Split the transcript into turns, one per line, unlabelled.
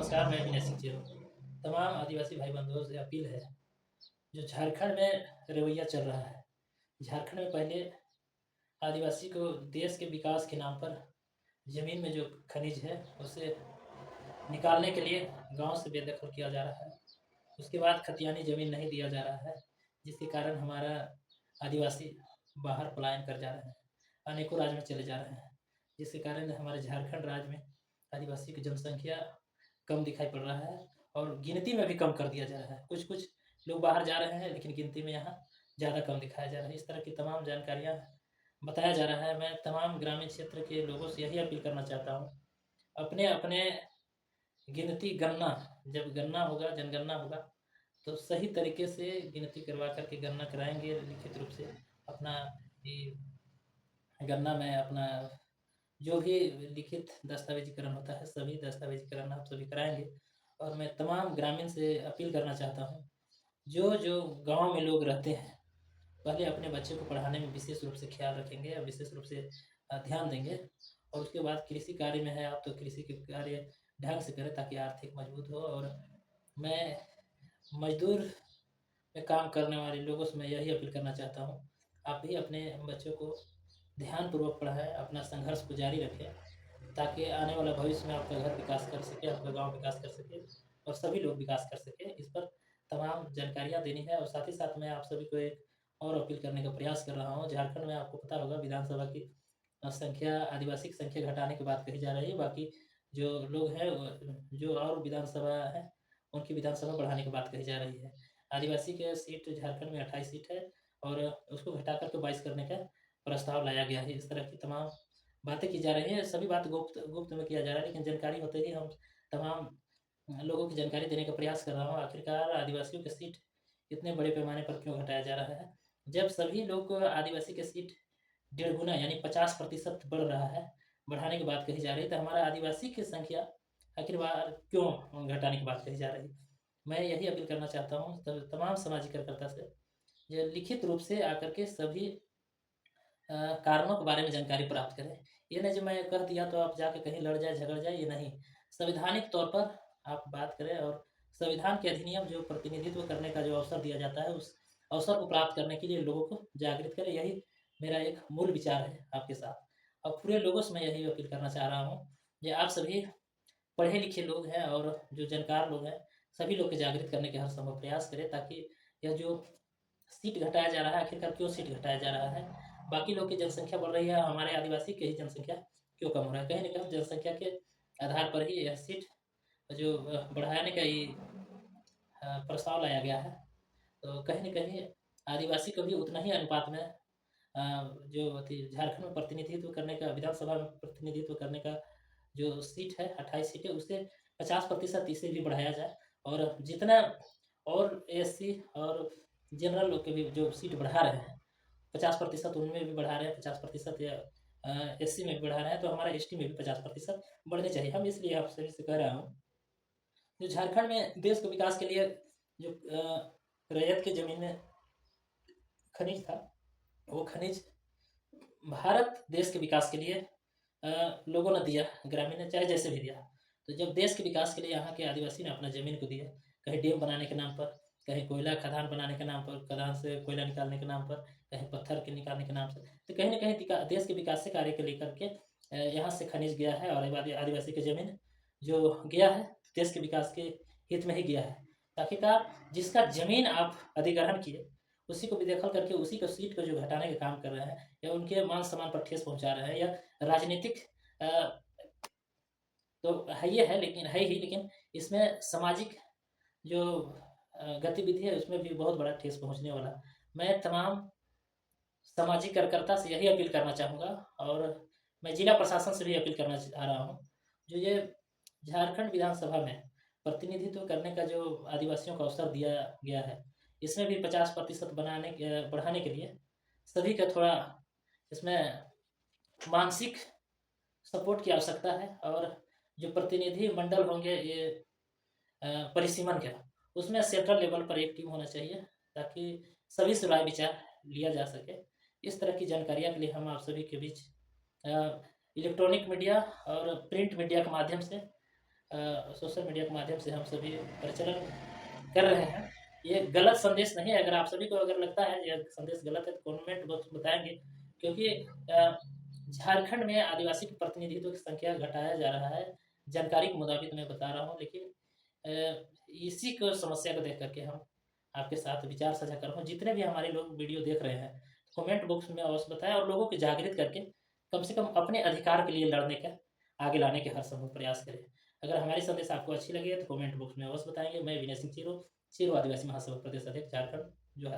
नमस्कार, मैं विनय सिंह चेरो। तमाम आदिवासी भाई बंधुओं से अपील है, जो झारखंड में रवैया चल रहा है। झारखंड में पहले आदिवासी को देश के विकास के नाम पर ज़मीन में जो खनिज है, उसे निकालने के लिए गाँव से बेदखल किया जा रहा है। उसके बाद खतियानी ज़मीन नहीं दिया जा रहा है, जिसके कारण हमारा आदिवासी बाहर पलायन कर जा रहे हैं, अनेकों राज्य में चले जा रहे हैं, जिसके कारण हमारे झारखंड राज्य में आदिवासी की जनसंख्या कम दिखाई पड़ रहा है और गिनती में भी कम कर दिया जा रहा है। कुछ-कुछ लोग बाहर जा रहे हैं, लेकिन गिनती में यहाँ ज़्यादा कम दिखाया जा रहा है। इस तरह की तमाम जानकारियाँ बताया जा रहा है। मैं तमाम ग्रामीण क्षेत्र के लोगों से यही अपील करना चाहता हूँ, अपने-अपने गिनती गणना जब गणना होगा, जनगणना होगा, तो सही तरीके से गिनती करवा कर के गणना कराएँगे लिखित रूप से अपना ये गणना में अपना जो भी लिखित दस्तावेज़ीकरण होता है, सभी दस्तावेज़ीकरण आप सभी कराएँगे। और मैं तमाम ग्रामीण से अपील करना चाहता हूँ, जो गाँव में लोग रहते हैं, पहले अपने बच्चे को पढ़ाने में विशेष रूप से ख़्याल रखेंगे और विशेष रूप से ध्यान देंगे और उसके बाद कृषि कार्य में है आप तो कृषि के कार्य ढंग से करें ताकि आर्थिक मजबूत हो। और मैं मज़दूर में काम करने वाले लोगों से मैं यही अपील करना चाहता हूँ, आप भी अपने बच्चों को ध्यानपूर्वक पढ़ाएँ, अपना संघर्ष को जारी रखें, ताकि आने वाला भविष्य में आपका घर विकास कर सके, आपका गाँव विकास कर सके और सभी लोग विकास कर सकें। इस पर तमाम जानकारियाँ देनी है और साथ ही साथ मैं आप सभी को एक और अपील करने का प्रयास कर रहा हूँ। झारखंड में आपको पता होगा विधानसभा की संख्या आदिवासी की संख्या घटाने की बात कही जा रही है, बाकी जो लोग हैं जो और विधानसभा है, उनकी विधानसभा बढ़ाने की बात कही जा रही है। आदिवासी के सीट झारखंड में 28 सीट है और उसको घटा कर के 22 करने का प्रस्ताव लाया गया है। इस तरह की तमाम बातें की जा रही हैं, सभी बात गुप्त गुप्त में किया जा रहा है, लेकिन जानकारी होते ही हम तमाम लोगों की जानकारी देने का प्रयास कर रहा हूँ। आखिरकार आदिवासियों की सीट इतने बड़े पैमाने पर क्यों घटाया जा रहा है? जब सभी लोग को आदिवासी की सीट डेढ़ गुना यानी 50% बढ़ रहा है, बढ़ाने की बात कही जा रही है, तो हमारा आदिवासी की संख्या आखिरकार क्यों घटाने की बात कही जा रही है? मैं यही अपील करना चाहता हूँ तमाम सामाजिक कार्यकर्ता से, जो लिखित रूप से आकर के सभी कारणों के बारे में जानकारी प्राप्त करें। ये नहीं जो मैं कह दिया तो आप जाके कहीं लड़ जाए, झगड़ जाए, ये नहीं। संवैधानिक तौर पर आप बात करें और संविधान के अधिनियम जो प्रतिनिधित्व करने का जो अवसर दिया जाता है, उस अवसर को प्राप्त करने के लिए लोगों को जागृत करें, यही मेरा एक मूल विचार है आपके साथ। और पूरे लोगों से मैं यही अपील करना चाह रहा हूँ, कि आप सभी पढ़े-लिखे लोग हैं और जो जानकार लोग हैं, सभी लोग को जागृत करने के हर संभव प्रयास करें ताकि यह जो सीट घटाया जा रहा है, आखिरकार क्यों सीट घटाया जा रहा है? बाकी लोग की जनसंख्या बढ़ रही है, हमारे आदिवासी की ही जनसंख्या क्यों कम हो रहा है? कहीं न कहीं जनसंख्या के आधार पर ही यह सीट जो बढ़ाने का ये प्रस्ताव लाया गया है। तो कहीं न कहीं आदिवासी को भी उतना ही अनुपात में जो अथी झारखंड में प्रतिनिधित्व करने का विधानसभा में प्रतिनिधित्व करने का जो सीट है 28 सीटें उसे 50% इसे भी बढ़ाया जाए और जितना और एससी और जनरल लोग के भी जो सीट बढ़ा रहे हैं 50% उनमें भी बढ़ा रहे हैं 50% या एससी में भी बढ़ा रहे हैं तो हमारा एसटी में भी 50% बढ़ने चाहिए। हम इसलिए आप सभी से कह रहा हूँ, जो झारखंड में देश के विकास के लिए जो रैयत की ज़मीन में खनिज था, वो खनिज भारत देश के विकास के लिए लोगों ने दिया, ग्रामीण ने चाहे जैसे भी दिया। तो जब देश के विकास के लिए यहाँ के आदिवासी ने अपना ज़मीन को दिया, कहीं डैम बनाने के नाम पर, कहीं कोयला खदान बनाने के नाम पर, खदान से कोयला निकालने के नाम पर, कहीं पत्थर के निकालने के नाम से, तो कहीं न कहीं देश के विकास से कार्य को लेकर के यहाँ से खनिज गया है और आदिवासी की ज़मीन जो गया है, देश के विकास के हित में ही गया है। आखिरकार जिसका ज़मीन आप अधिग्रहण किए, उसी को बेदखल करके उसी को सीट को जो घटाने का काम कर रहे हैं या उनके मान-सम्मान पर ठेस पहुँचा रहे हैं या राजनीतिक अ, तो है ये है लेकिन है ही लेकिन इसमें सामाजिक जो गतिविधि है उसमें भी बहुत बड़ा ठेस पहुँचने वाला है। मैं तमाम सामाजिक कार्यकर्ता से यही अपील करना चाहूँगा और मैं जिला प्रशासन से भी अपील करना चाह रहा हूँ, जो ये झारखंड विधानसभा में प्रतिनिधित्व करने का जो आदिवासियों को अवसर दिया गया है, इसमें भी 50% बढ़ाने के लिए सभी का थोड़ा इसमें मानसिक सपोर्ट की आवश्यकता है और जो प्रतिनिधि मंडल होंगे ये परिसीमन का, उसमें सेंट्रल लेवल पर एक टीम होना चाहिए ताकि सभी से राय विचार लिया जा सके। इस तरह की जानकारियाँ के लिए हम आप सभी के बीच इलेक्ट्रॉनिक मीडिया और प्रिंट मीडिया के माध्यम से सोशल मीडिया के माध्यम से हम सभी प्रचलन कर रहे हैं। ये गलत संदेश नहीं है, अगर आप सभी को अगर लगता है ये संदेश गलत है तो कमेंट बॉक्स में बताएँगे, क्योंकि झारखंड में आदिवासी के प्रतिनिधित्व की संख्या घटाया जा रहा है। जानकारी के मुताबिक मैं बता रहा हूँ, लेकिन इसी को समस्या को देख कर के हम आपके साथ विचार साझा कर रहा हूँ। जितने भी हमारे लोग वीडियो देख रहे हैं, कमेंट बॉक्स में अवश्य बताएँ और लोगों को जागृत करके कम से कम अपने अधिकार के लिए लड़ने का, आगे लाने के हर संभव प्रयास करें। अगर हमारी संदेश आपको अच्छी लगी है तो कमेंट बॉक्स में अवश्य बताएँगे। मैं विनय सिंह चिरू, चिरू आदिवासी महासभा प्रदेश अध्यक्ष झारखंड।